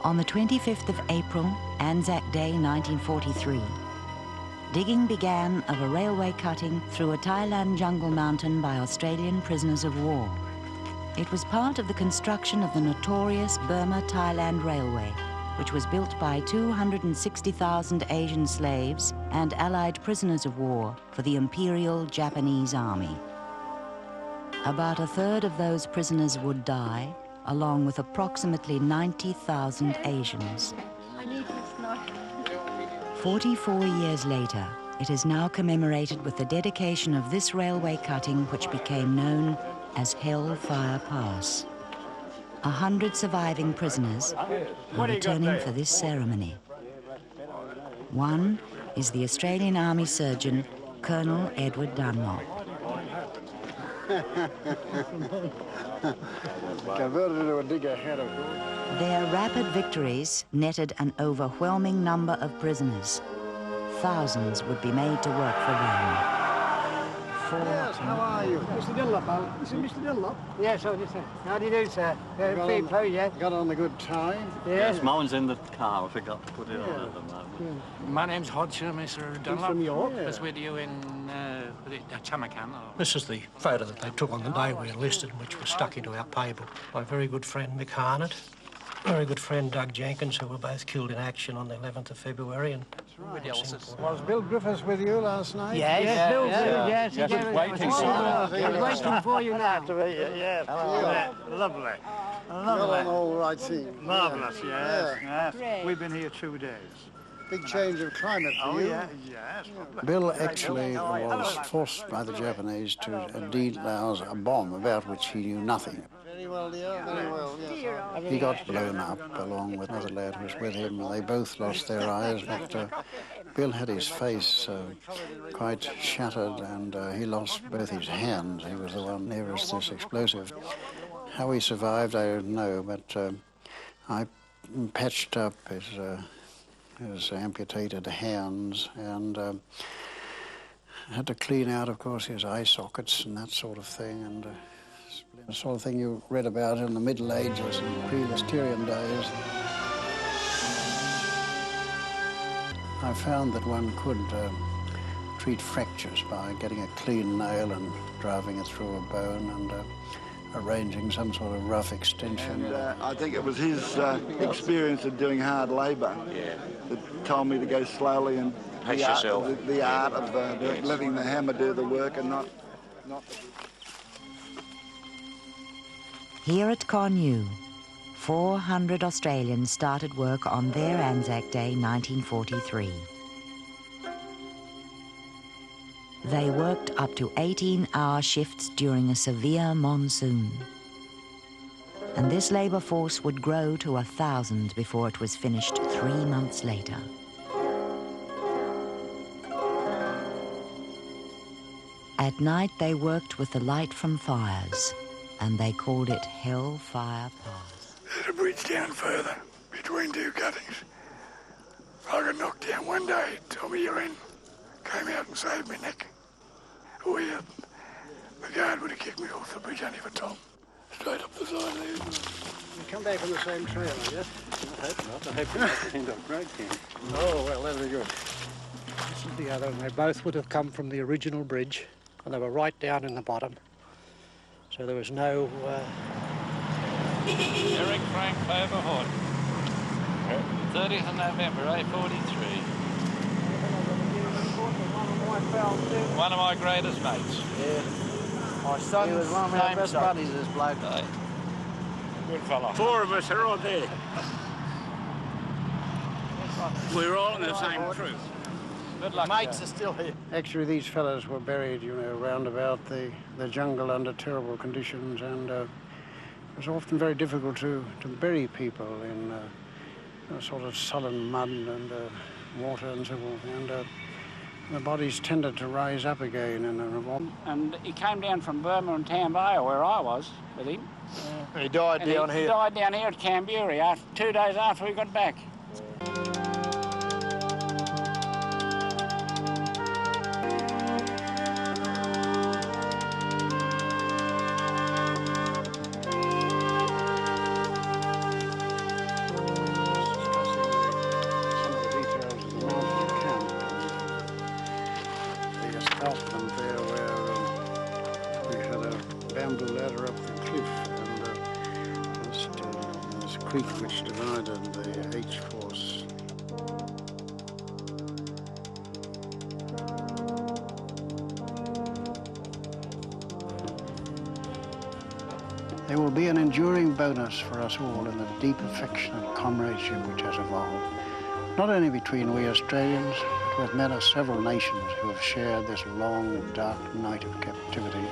On the 25th of April, Anzac Day 1943, digging began of a railway cutting through a Thailand jungle mountain by Australian prisoners of war. It was part of the construction of the notorious Burma-Thailand Railway, which was built by 260,000 Asian slaves and Allied prisoners of war for the Imperial Japanese Army. About a third of those prisoners would die, along with approximately 90,000 Asians. 44 years later, it is now commemorated with the dedication of this railway cutting, which became known as Hellfire Pass. 100 surviving prisoners are returning for this ceremony. One is the Australian Army surgeon, Colonel Edward Dunlop. Their rapid victories netted an overwhelming number of prisoners. Thousands would be made to work for them. Yes, how are you? Mr. Dunlop, this is Mr. Dunlop. Yes, how do you do, sir? Got on a good time? Yes, mine's in the car. I forgot to put it on at the moment. My name's Hodgson, Mr. Dunlop. From York? I was with you in Chamakan. This is the photo that they took on the day we enlisted, which was stuck into our paybook. My very good friend Mick Harnett, very good friend Doug Jenkins, who were both killed in action on the 11th of February. And Was Bill Griffiths with you last night? Yes, Bill, yes. Yes, he's waiting for you. He's waiting for you now. Yes. Lovely. You're on all right thing. Marvellous, yes. We've been here 2 days. Big change of climate for you. Yes. Bill actually was forced by the Japanese to delouse a bomb about which he knew nothing. Very well, dear, very well, yes. He got blown up along with another lad who was with him. They both lost their eyes, but Bill had his face quite shattered, and he lost both his hands. He was the one nearest this explosive. How he survived, I don't know, but I patched up his amputated hands and had to clean out, of course, his eye sockets and that sort of thing, and the sort of thing you read about in the Middle Ages and pre-Mysterium days. I found that one could treat fractures by getting a clean nail and driving it through a bone and arranging some sort of rough extension. And I think it was his experience of doing hard labour that told me to go slowly and Pace yourself. The art of letting the hammer do the work and not. Here at Cornu, 400 Australians started work on their Anzac Day 1943. They worked up to 18-hour shifts during a severe monsoon. And this labour force would grow to 1,000 before it was finished 3 months later. At night, they worked with the light from fires, and they called it Hellfire Pass. There's a bridge down further, between two cuttings. I got knocked down one day, told me you're in, came out and saved my neck. The guard would have kicked me off the bridge only for Tom, straight up the side there. You come back on the same trail, I guess? I hope not. I hope you don't end up breaking. Oh, well, that'll be good. this is the other, and they both would have come from the original bridge, and they were right down in the bottom. So there was no... Eric Frank Faber Hood. 30th of November, 843. One of my greatest mates. Yeah. My son was one of my best buddies, this bloke. Good fella. 4 of us are all there. We're all in the same troop. Good luck. Mates are still here. Actually, these fellows were buried, you know, round about the jungle under terrible conditions, and it was often very difficult to bury people in sort of sullen mud and water and so forth, and the bodies tended to rise up again in a revolt. And he came down from Burma and Tambaya, where I was with him. He died down here. He died down here at Kamburi 2 days after we got back. bamboo ladder up the cliff, and this creek which divided the H-Force. There will be an enduring bonus for us all in the deep affection and comradeship which has evolved, not only between we Australians, but with men of several nations who have shared this long, dark night of captivity